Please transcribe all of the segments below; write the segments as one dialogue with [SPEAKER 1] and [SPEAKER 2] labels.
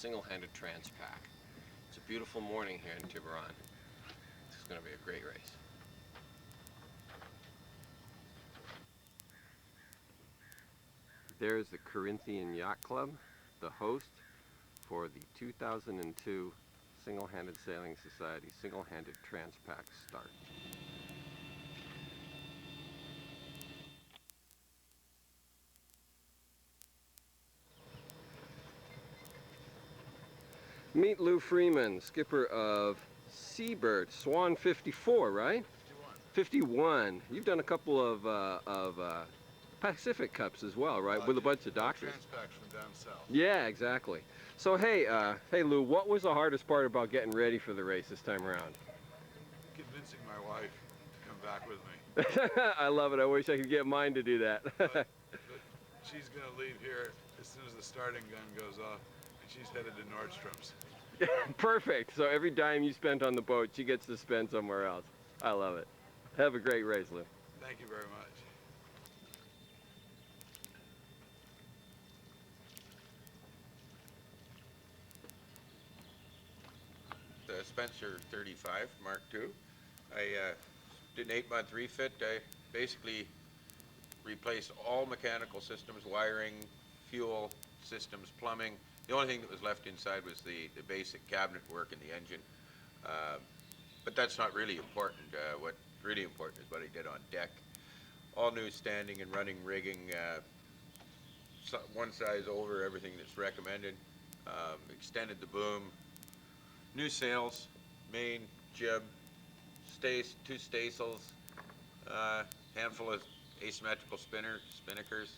[SPEAKER 1] Singlehanded TransPac. It's a beautiful morning here in Tiburon. This is going to be a great race. There's the Corinthian Yacht Club, the host for the 2002 Singlehanded Sailing Society Singlehanded TransPac start. Meet Lou Freeman, skipper of Seabird, Swan 54, right? 51. You've done a couple of Pacific Cups as well, right? With a bunch of doctors.
[SPEAKER 2] TransPacs from down south.
[SPEAKER 1] Yeah, exactly. So hey, hey Lou, what was the hardest part about getting ready for the race this time around?
[SPEAKER 2] Convincing my wife to come back with me.
[SPEAKER 1] I love it. I wish I could get mine to do that.
[SPEAKER 2] but she's going to leave here as soon as the starting gun goes off, and she's headed to Nordstrom's.
[SPEAKER 1] Perfect. So every dime you spent on the boat, she gets to spend somewhere else. I love it. Have a great race, Lou.
[SPEAKER 2] Thank you very much.
[SPEAKER 3] The Spencer 35 Mark II. I did an 8-month refit. I basically replaced all mechanical systems, wiring, fuel systems, plumbing. The only thing that was left inside was the basic cabinet work in the engine. But that's not really important. What's really important is what I did on deck. All new standing and running rigging, one size over everything that's recommended. Extended the boom. New sails, main, jib, two staysails, handful of asymmetrical spinnakers.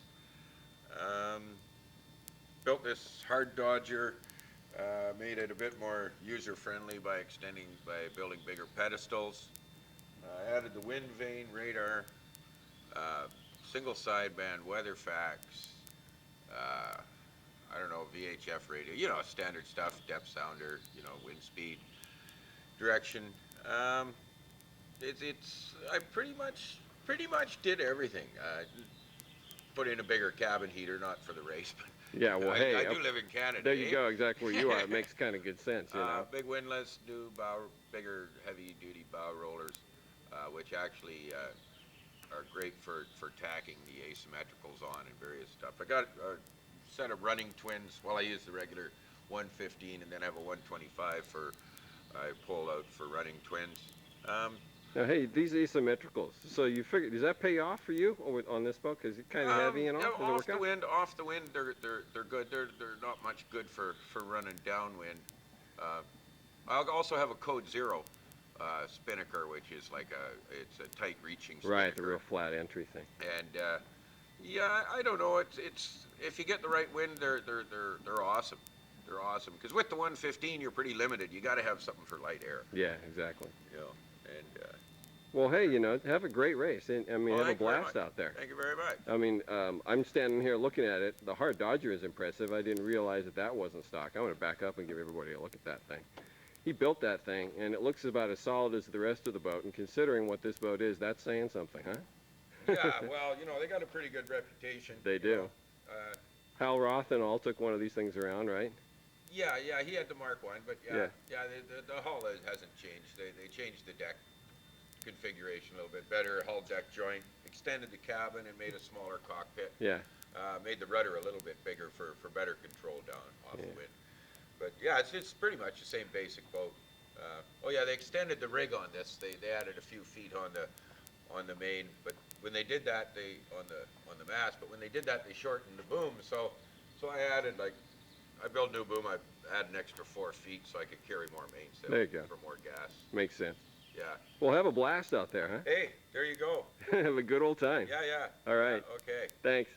[SPEAKER 3] Built this hard dodger, made it a bit more user-friendly by building bigger pedestals. Added the wind vane radar, single sideband weatherfax, I don't know, VHF radio, you know, standard stuff, depth sounder, you know, wind speed, direction. I pretty much did everything. Put in a bigger cabin heater, not for the race, but
[SPEAKER 1] yeah, well, hey,
[SPEAKER 3] I do live in Canada.
[SPEAKER 1] There you go, exactly where you are. It makes kind of good sense, you know.
[SPEAKER 3] Big windlass, new bigger heavy-duty bow rollers, which actually are great for tacking the asymmetricals on and various stuff. I got a set of running twins. Well, I use the regular 115 and then have a 125 I pull out for running twins.
[SPEAKER 1] Now, hey, these asymmetricals, so you figure, does that pay off for you on this boat? Because it's kind of heavy and all?
[SPEAKER 3] Yeah, off the wind, they're good. They're not much good for running downwind. I also have a Code 0 spinnaker, which is like it's a tight reaching spinnaker.
[SPEAKER 1] Right, the real flat entry thing.
[SPEAKER 3] And yeah, I don't know. It's if you get the right wind, they're awesome. They're awesome because with the 115, you're pretty limited. You got to have something for light air.
[SPEAKER 1] Yeah, exactly.
[SPEAKER 3] You know, and
[SPEAKER 1] well, hey, you know, have a great race. And I mean, have a blast out there.
[SPEAKER 3] Thank you very much.
[SPEAKER 1] I mean, I'm standing here looking at it. The hard Dodger is impressive. I didn't realize that wasn't stock. I want to back up and give everybody a look at that thing. He built that thing, and it looks about as solid as the rest of the boat. And considering what this boat is, that's saying something, huh?
[SPEAKER 3] Yeah, well, you know, they got a pretty good reputation.
[SPEAKER 1] They do. Hal Roth and all took one of these things around, right?
[SPEAKER 3] Yeah, he had the Mark I, but the hull hasn't changed. They changed the deck configuration a little bit better, hull deck joint, extended the cabin and made a smaller cockpit.
[SPEAKER 1] Yeah.
[SPEAKER 3] Made the rudder a little bit bigger for better control down off the wind. But yeah, it's pretty much the same basic boat. Oh yeah, they extended the rig on this. They added a few feet on the main, but when they did that, on the mast. But when they did that, they shortened the boom. So I added I built a new boom. I add an extra 4 feet so I could carry more mainsail.
[SPEAKER 1] There you go.
[SPEAKER 3] For more gas.
[SPEAKER 1] Makes sense.
[SPEAKER 3] Yeah.
[SPEAKER 1] Well, have a blast out there, huh?
[SPEAKER 3] Hey, there you go.
[SPEAKER 1] Have a good old time.
[SPEAKER 3] Yeah.
[SPEAKER 1] All right.
[SPEAKER 3] Okay.
[SPEAKER 1] Thanks.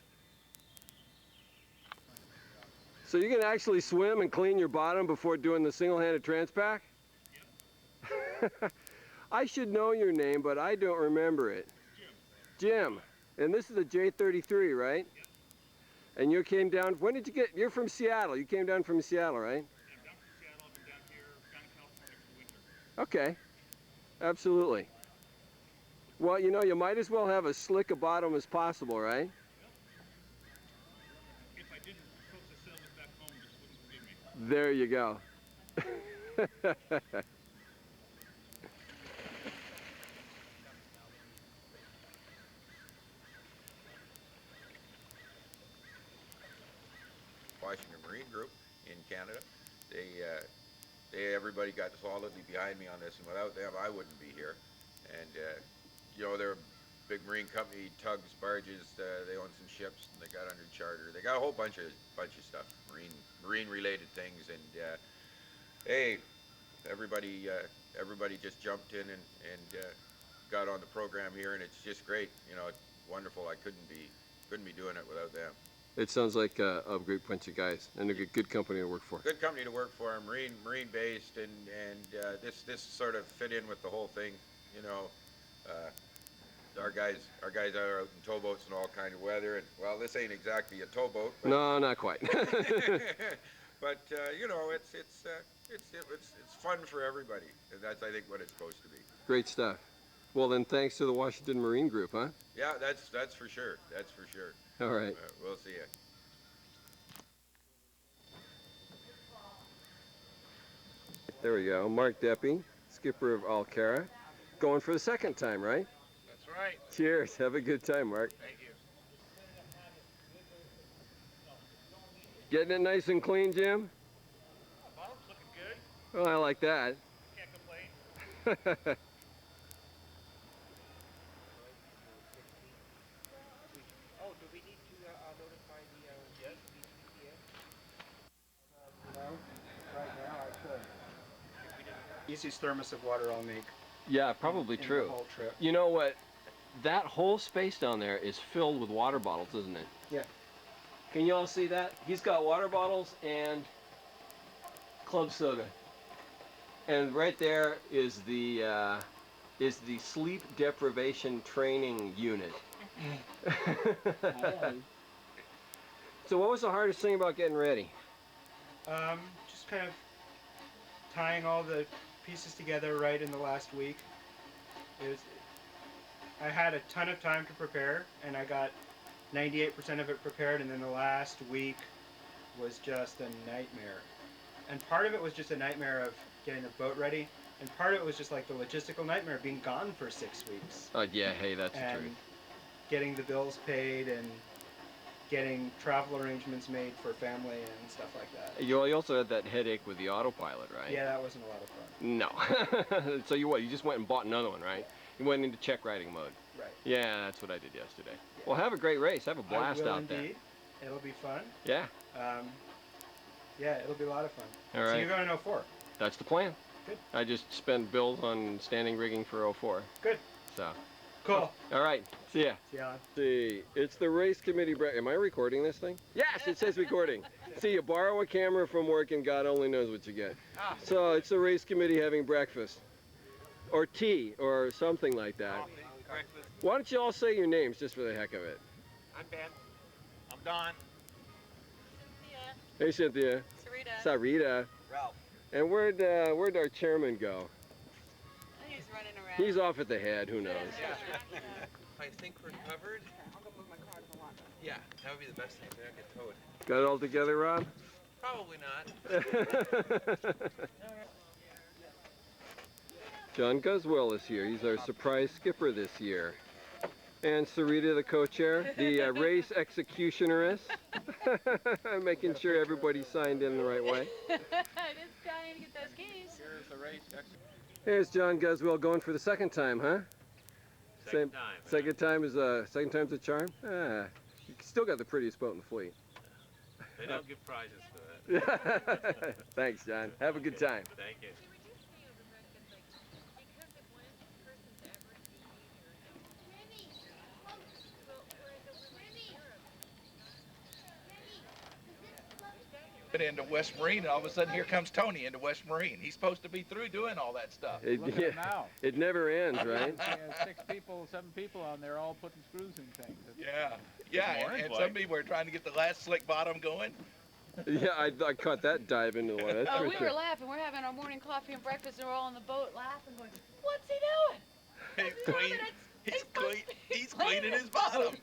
[SPEAKER 1] So you can actually swim and clean your bottom before doing the single-handed TransPac? Yep. I should know your name, but I don't remember it. Jim. And this is a J33, right?
[SPEAKER 4] Yep.
[SPEAKER 1] And you came down, when did you get, you're from Seattle. You came down from Seattle, right?
[SPEAKER 4] Yeah, I'm down from Seattle. I've been down here, down in California for the winter.
[SPEAKER 1] Okay. Absolutely. Well, you know, you might as well have as slick a bottom as possible, right?
[SPEAKER 4] If I didn't, folks that sell this back home just wouldn't forgive me.
[SPEAKER 1] There you go.
[SPEAKER 3] Washington Marine Group in Canada. Everybody got solidly behind me on this, and without them, I wouldn't be here. And you know, they're a big marine company, tugs, barges. They own some ships, and they got under charter. They got a whole bunch of stuff, marine-related things. And hey, everybody just jumped in and got on the program here, and it's just great. You know, it's wonderful. I couldn't be doing it without them.
[SPEAKER 1] It sounds like a great bunch of guys and a good company to work for.
[SPEAKER 3] Good company to work for, marine based, and this sort of fit in with the whole thing. You know, our guys are out in towboats in all kind of weather, and well, this ain't exactly a towboat. But
[SPEAKER 1] No, not quite.
[SPEAKER 3] but you know, it's fun for everybody, and that's, I think, what it's supposed to be.
[SPEAKER 1] Great stuff. Well, then, thanks to the Washington Marine Group, huh?
[SPEAKER 3] Yeah, that's for sure. That's for sure.
[SPEAKER 1] All right.
[SPEAKER 3] We'll see you.
[SPEAKER 1] There we go. Mark Deppe, skipper of Alcara, going for the second time, right?
[SPEAKER 4] That's right.
[SPEAKER 1] Cheers. Have a good time, Mark.
[SPEAKER 4] Thank you.
[SPEAKER 1] Getting it nice and clean, Jim?
[SPEAKER 4] Bottom's looking good.
[SPEAKER 1] Oh, I like that.
[SPEAKER 4] Can't complain.
[SPEAKER 5] Oh, do we need to notify the no, right now I could. Easiest thermos of water I'll make.
[SPEAKER 1] Yeah, probably
[SPEAKER 5] in
[SPEAKER 1] true.
[SPEAKER 5] The whole trip.
[SPEAKER 1] You know what? That whole space down there is filled with water bottles, isn't it?
[SPEAKER 5] Yeah.
[SPEAKER 1] Can you all see that? He's got water bottles and club soda. And right there is the sleep deprivation training unit. So what was the hardest thing about getting ready?
[SPEAKER 5] Just kind of tying all the pieces together right in the last week. I had a ton of time to prepare, and I got 98% of it prepared, and then the last week was just a nightmare. And part of it was just a nightmare of getting the boat ready, and part of it was just like the logistical nightmare of being gone for 6 weeks.
[SPEAKER 1] Yeah, hey, that's the
[SPEAKER 5] And
[SPEAKER 1] truth.
[SPEAKER 5] getting the bills paid and getting travel arrangements made for family and stuff like that.
[SPEAKER 1] You also had that headache with the autopilot, right?
[SPEAKER 5] Yeah, that wasn't a lot of fun.
[SPEAKER 1] No. So you just went and bought another one, right? You went into check riding mode.
[SPEAKER 5] Right.
[SPEAKER 1] Yeah, that's what I did yesterday. Well, have a great race. Have a blast
[SPEAKER 5] I will
[SPEAKER 1] out
[SPEAKER 5] indeed. It'll be fun.
[SPEAKER 1] there. Yeah,
[SPEAKER 5] Yeah, it'll be a lot of fun.
[SPEAKER 1] all
[SPEAKER 5] So
[SPEAKER 1] right.
[SPEAKER 5] you're going to 04.
[SPEAKER 1] That's the plan.
[SPEAKER 5] Good.
[SPEAKER 1] I just spent bills on standing rigging for 04.
[SPEAKER 5] Good.
[SPEAKER 1] So,
[SPEAKER 5] Cool.
[SPEAKER 1] all right. See ya.
[SPEAKER 5] See you, Alan.
[SPEAKER 1] See, it's the race committee. Am I recording this thing? Yes, it says recording. See, you borrow a camera from work and God only knows what you get. So it's the race committee having breakfast. Or tea, or something like that.
[SPEAKER 4] Breakfast.
[SPEAKER 1] Why don't you all say your names just for the heck of it?
[SPEAKER 4] I'm Ben. I'm Don.
[SPEAKER 1] Hey, Cynthia. Sarita.
[SPEAKER 6] Ralph.
[SPEAKER 1] And where'd our chairman go?
[SPEAKER 6] He's running around.
[SPEAKER 1] He's off at the head, who knows?
[SPEAKER 7] I think we're covered.
[SPEAKER 6] I'll go move my car to the lot.
[SPEAKER 7] Yeah, that would be the best thing. They don't get towed.
[SPEAKER 1] Got it all together, Rob?
[SPEAKER 7] Probably not.
[SPEAKER 1] John Guzzwell is here. He's our surprise skipper this year. And Sarita, the co-chair, the race executioneress, making sure everybody signed in the right way.
[SPEAKER 6] Just trying to get those keys.
[SPEAKER 3] Here's the race.
[SPEAKER 1] Here's John Guzzwell going for the second time, huh?
[SPEAKER 4] Second time.
[SPEAKER 1] Second time's a charm. Ah, you still got the prettiest boat in the fleet.
[SPEAKER 4] They don't give prizes for that.
[SPEAKER 1] Thanks, John. Have a good time.
[SPEAKER 4] Thank you.
[SPEAKER 8] Into West Marine, and all of a sudden here comes Tony into West Marine. He's supposed to be through doing all that stuff.
[SPEAKER 1] It never ends, right?
[SPEAKER 9] 7 people on there all putting screws in things.
[SPEAKER 8] Yeah, and some people are trying to get the last slick bottom going.
[SPEAKER 1] Yeah, I caught that dive into the water. That's
[SPEAKER 6] Oh,
[SPEAKER 1] for
[SPEAKER 6] we
[SPEAKER 1] sure.
[SPEAKER 6] were laughing. We're having our morning coffee and breakfast, and we're all on the boat laughing, going, "What's he doing?
[SPEAKER 8] He's cleaning his bottom.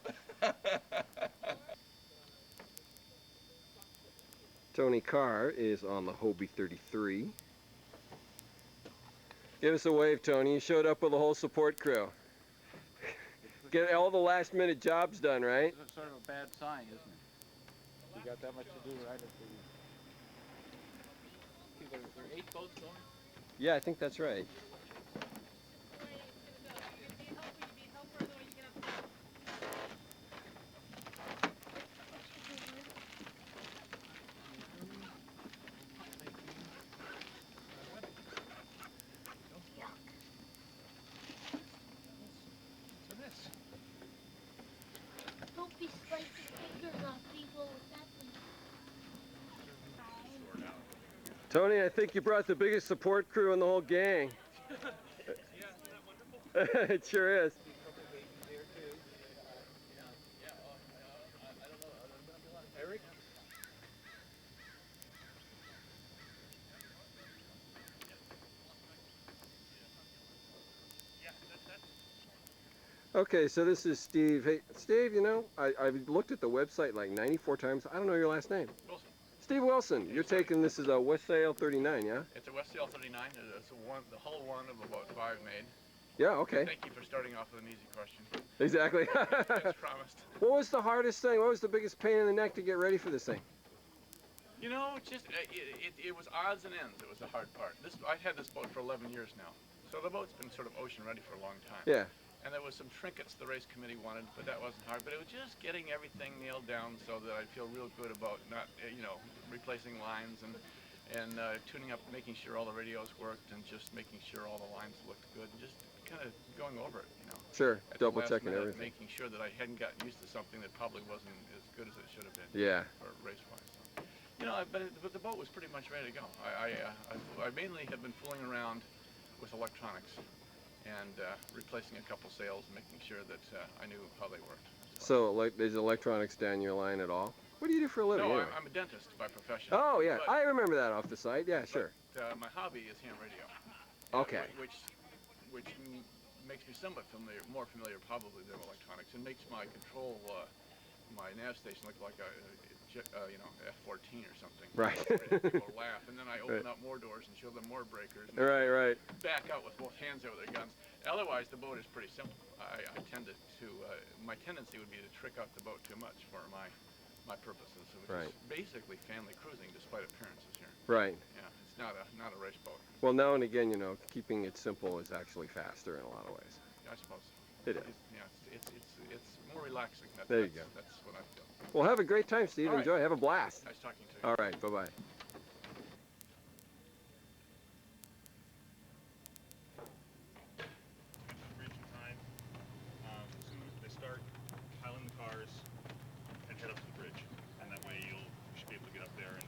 [SPEAKER 1] Tony Carr is on the Hobie 33. Give us a wave, Tony. You showed up with a whole support crew. Get all the last minute jobs done, right?
[SPEAKER 9] It's sort of a bad sign, isn't it? You got that much to do right at the... See, there are 8 boats going?
[SPEAKER 1] Yeah, I think that's right.
[SPEAKER 10] Don't be slicing fingers off people with that thing.
[SPEAKER 1] Tony, I think you brought the biggest support crew in the whole gang.
[SPEAKER 7] Yeah, isn't that wonderful?
[SPEAKER 1] It sure is.
[SPEAKER 9] Erik?
[SPEAKER 1] Okay, so this is Steve. Hey, Steve, you know, I've looked at the website like 94 times. I don't know your last name.
[SPEAKER 11] Wilson.
[SPEAKER 1] Steve Wilson. You're taking this as a Westsail 39, yeah?
[SPEAKER 11] It's a Westsail 39. It's the hull one of about 5 made.
[SPEAKER 1] Yeah, okay.
[SPEAKER 11] Thank you for starting off with an easy question.
[SPEAKER 1] Exactly.
[SPEAKER 11] As promised.
[SPEAKER 1] What was the hardest thing? What was the biggest pain in the neck to get ready for this thing?
[SPEAKER 11] You know, just it was odds and ends. It was the hard part. I've had this boat for 11 years now, so the boat's been sort of ocean ready for a long time.
[SPEAKER 1] Yeah.
[SPEAKER 11] And there was some trinkets the race committee wanted, but that wasn't hard. But it was just getting everything nailed down so that I'd feel real good about not, you know, replacing lines and tuning up, making sure all the radios worked, and just making sure all the lines looked good, and just kind of going over it, you know.
[SPEAKER 1] Sure,
[SPEAKER 11] At the
[SPEAKER 1] double
[SPEAKER 11] last
[SPEAKER 1] checking
[SPEAKER 11] minute,
[SPEAKER 1] everything.
[SPEAKER 11] making sure that I hadn't gotten used to something that probably wasn't as good as it should have been.
[SPEAKER 1] Yeah.
[SPEAKER 11] Or race-wise. So, you know, but the boat was pretty much ready to go. I mainly have been fooling around with electronics and replacing a couple sails and making sure that I knew how they worked.
[SPEAKER 1] So, like, is electronics down your line at all? What do you do for a living?
[SPEAKER 11] No,
[SPEAKER 1] anyway?
[SPEAKER 11] I'm a dentist by profession.
[SPEAKER 1] Oh, yeah.
[SPEAKER 11] But,
[SPEAKER 1] I remember that off the site. Yeah, sure.
[SPEAKER 11] my hobby is ham radio.
[SPEAKER 1] Okay.
[SPEAKER 11] Which makes me somewhat more familiar probably than electronics, and makes my control, my nav station look like a you know, F-14 or something.
[SPEAKER 1] Right.
[SPEAKER 11] People laugh, and then I open up more doors and show them more breakers. And
[SPEAKER 1] Right.
[SPEAKER 11] back out with both hands over their guns. Otherwise, the boat is pretty simple. I tend to my tendency would be to trick out the boat too much for my purposes, which is basically family cruising, despite appearances here.
[SPEAKER 1] Right.
[SPEAKER 11] Yeah, it's not a race boat.
[SPEAKER 1] Well, now and again, you know, keeping it simple is actually faster in a lot of ways.
[SPEAKER 11] I suppose so.
[SPEAKER 1] It is.
[SPEAKER 11] Yeah, it's more relaxing.
[SPEAKER 1] There you go.
[SPEAKER 11] That's what I feel.
[SPEAKER 1] Well, have a great time, Steve.
[SPEAKER 11] All right.
[SPEAKER 1] Enjoy. Have a blast.
[SPEAKER 11] Nice talking to you.
[SPEAKER 1] All right. Bye-bye.
[SPEAKER 4] Bridge in time. As soon as they start, pile in the cars and head up to the bridge. And that way you should be able to get up there. And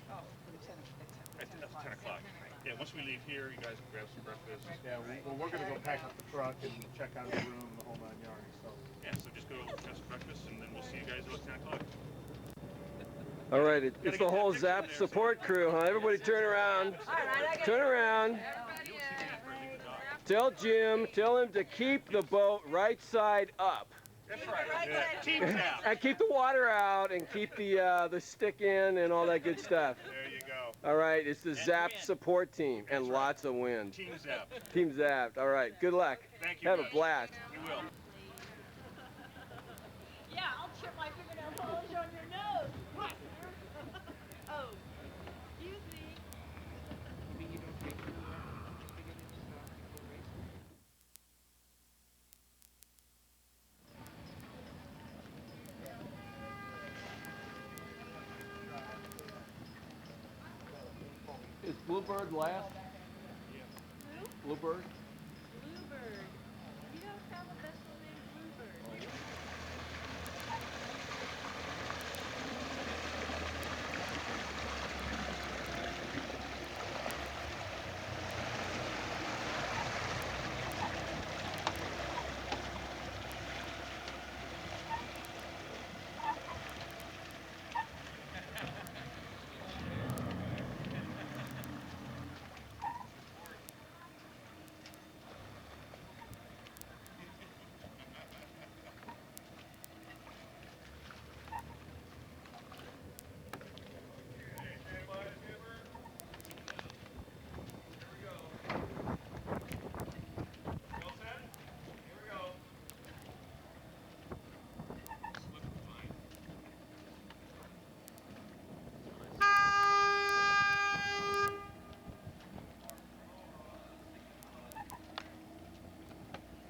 [SPEAKER 4] at 10 o'clock. Yeah, once we leave here, you guys can grab some breakfast.
[SPEAKER 5] Yeah, well, we're going to go pack up the truck and check out the room, the whole 9 yards. So.
[SPEAKER 4] Yeah, so just go have some breakfast, and then we'll see you guys about 10 o'clock.
[SPEAKER 1] All right. It's the whole Zap support crew, huh? Everybody turn around. Turn around. Tell Jim, tell him to keep the boat right side up.
[SPEAKER 4] That's right. Yeah. Team Zap.
[SPEAKER 1] And keep the water out and keep the stick in and all that good stuff.
[SPEAKER 4] There you go.
[SPEAKER 1] All right, it's the Zap support team and lots of wind.
[SPEAKER 4] Team Zap.
[SPEAKER 1] Team Zap. All right, good luck.
[SPEAKER 4] Thank you.
[SPEAKER 1] Have
[SPEAKER 4] guys.
[SPEAKER 1] a blast.
[SPEAKER 4] We will.
[SPEAKER 6] Yeah, I'll chip my fingernail polish on your nose. Oh, excuse me.
[SPEAKER 9] Is Bluebird last? Bluebird?
[SPEAKER 6] Bluebird. You don't have a vessel named Bluebird.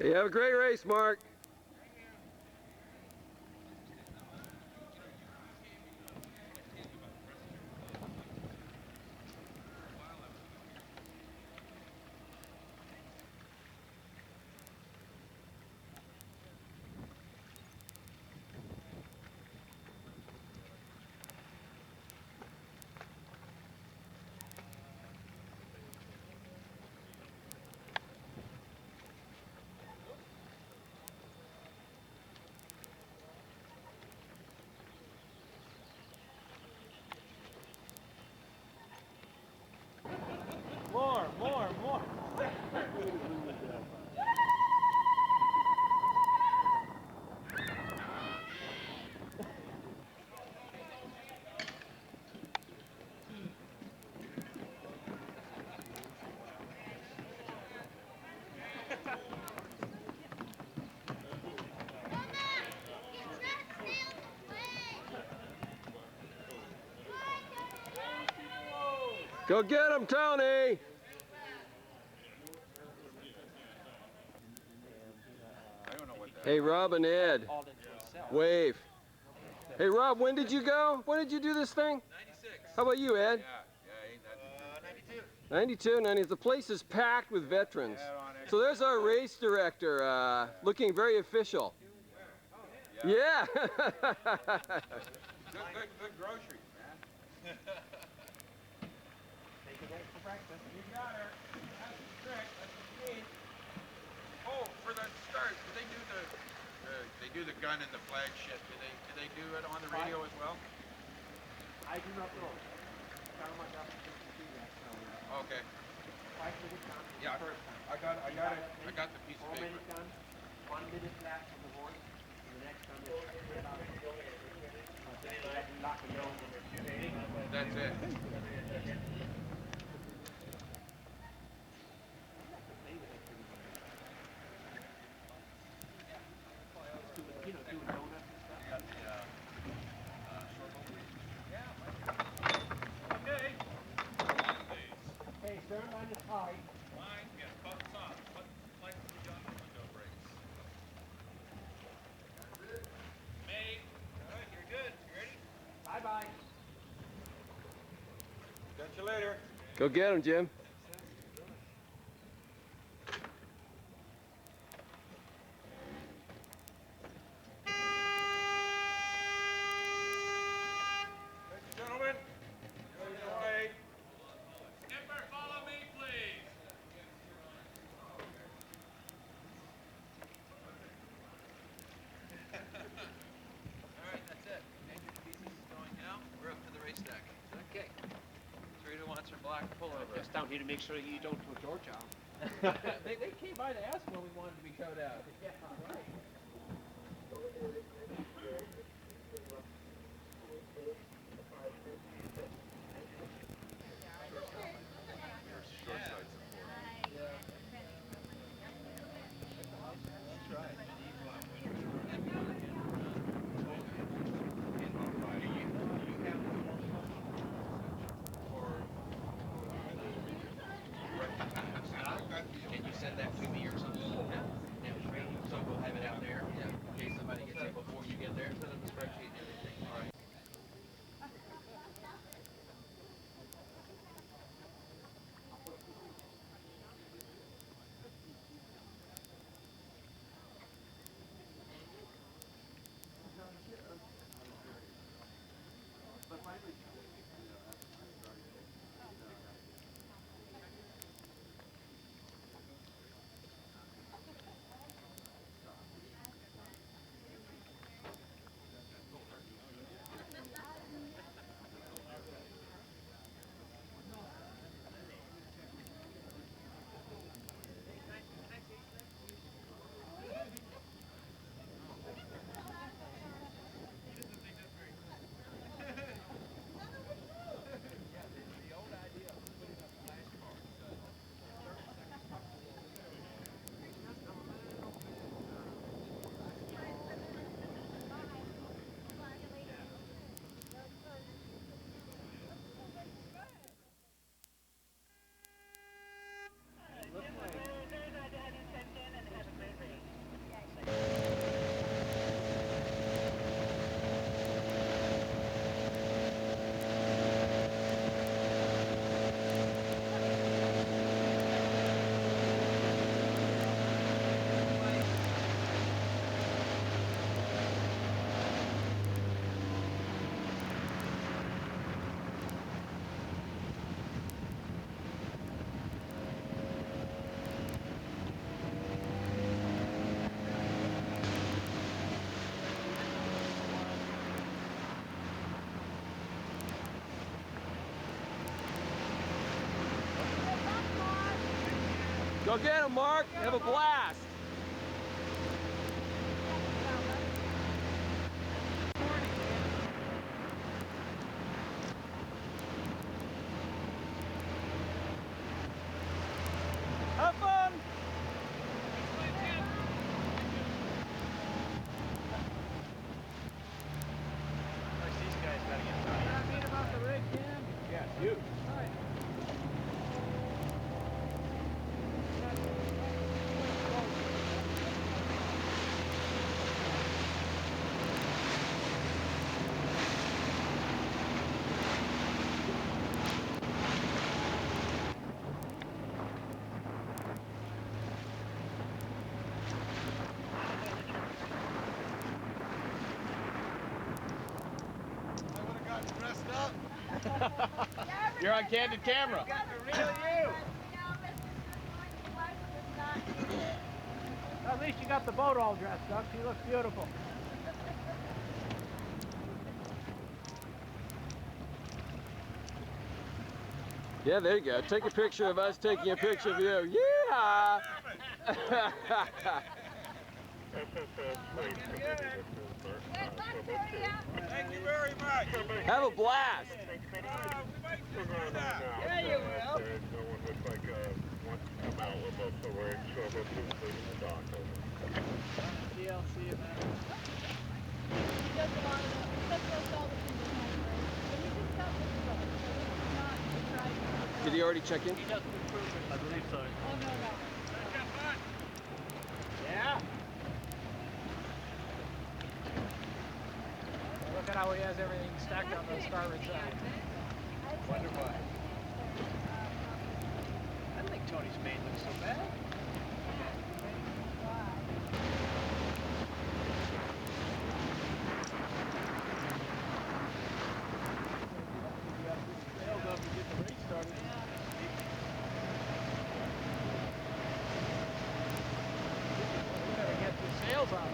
[SPEAKER 1] You have a great race, Mark.
[SPEAKER 7] More.
[SPEAKER 1] Go get him, Tony. Hey, Rob and Ed. Wave. Hey, Rob, when did you go? When did you do this thing?
[SPEAKER 3] 96.
[SPEAKER 1] How about you, Ed?
[SPEAKER 3] Yeah,
[SPEAKER 1] 92, 90. The place is packed with veterans. So there's our race director, looking very official. Yeah.
[SPEAKER 3] Good groceries, man.
[SPEAKER 5] Take it for breakfast.
[SPEAKER 3] You got her. That's the trick. That's what you need. Oh, for the start, they do the gun and the flag shit. Do they do it on the radio as well?
[SPEAKER 5] I do not know.
[SPEAKER 3] Okay.
[SPEAKER 5] 5 minutes down.
[SPEAKER 3] Yeah.
[SPEAKER 5] First time.
[SPEAKER 3] I got it. I got the piece of
[SPEAKER 5] 4
[SPEAKER 3] paper.
[SPEAKER 5] minutes done. 1 minute left on the horse. And the next time is lock and go.
[SPEAKER 3] That's it.
[SPEAKER 5] Doing donuts and stuff.
[SPEAKER 7] Okay.
[SPEAKER 5] Hey, turn on the tie.
[SPEAKER 7] Mine, yeah, buttons on. Like the young window brakes. Made. All right, you're good. You ready?
[SPEAKER 5] Bye-bye.
[SPEAKER 3] Catch you later.
[SPEAKER 1] Go get him, Jim.
[SPEAKER 3] Gentlemen,
[SPEAKER 7] Skipper, follow me, please.
[SPEAKER 12] All right, that's it. Major pieces is going now. We're up to the race deck. Okay. Rita wants her black pullover.
[SPEAKER 5] Just down here to make sure that you don't throw George out.
[SPEAKER 12] they came by to ask when we wanted to be towed out.
[SPEAKER 5] Yeah, right.
[SPEAKER 12] Can you send that to me or something? Yeah. So we'll have
[SPEAKER 1] Go get him, Mark. Have a blast.
[SPEAKER 9] Have fun!
[SPEAKER 11] These guys gotta get done.
[SPEAKER 9] I mean about the rig, Jim?
[SPEAKER 11] Yeah, it's huge.
[SPEAKER 9] Right.
[SPEAKER 11] You're on candid camera.
[SPEAKER 9] At least you got the boat all dressed up. She looks beautiful.
[SPEAKER 1] Yeah, there you go. Take a picture of us taking a picture of you. Yeah!
[SPEAKER 7] Thank you very much.
[SPEAKER 1] Have a blast.
[SPEAKER 7] We might just do that.
[SPEAKER 6] Yeah, you will.
[SPEAKER 9] DLC event.
[SPEAKER 6] He doesn't want to know. He doesn't know all the Singlehanded Race. But he just got this boat, so this is not to try to...
[SPEAKER 1] Did he already check in?
[SPEAKER 9] He doesn't approve it. I believe so.
[SPEAKER 6] Oh, no, no.
[SPEAKER 9] Yeah. Look at how he has everything stacked on the starboard side.
[SPEAKER 11] Wonder why. I don't think Tony's made looks so bad.
[SPEAKER 9] Sails up and get the race started. We better get the sails on.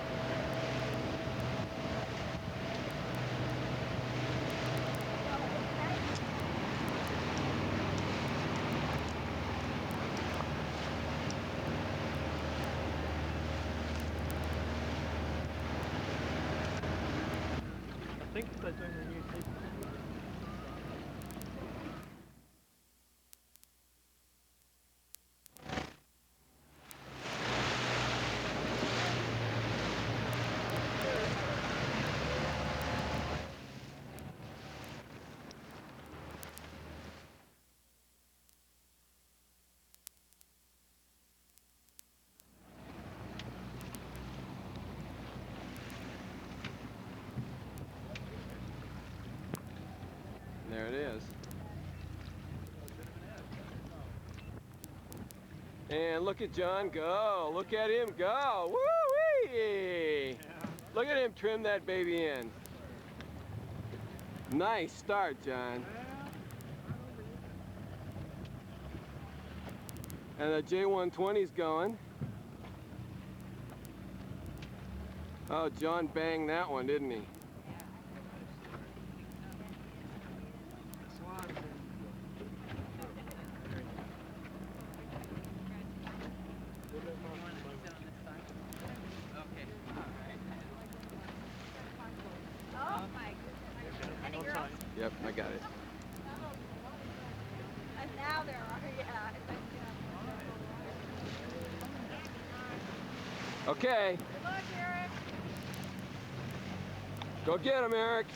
[SPEAKER 9] I think that's underneath.
[SPEAKER 1] There it is. And look at John go. Look at him go. Woo-wee! Look at him trim that baby in. Nice start, John. And the J120's going. Oh, John banged that one, didn't he?
[SPEAKER 6] Oh, my goodness. Any girls?
[SPEAKER 1] Yep, I got it.
[SPEAKER 6] And now there are, yeah.
[SPEAKER 1] Okay,
[SPEAKER 6] Good luck, Erik.
[SPEAKER 1] go get him, Erik.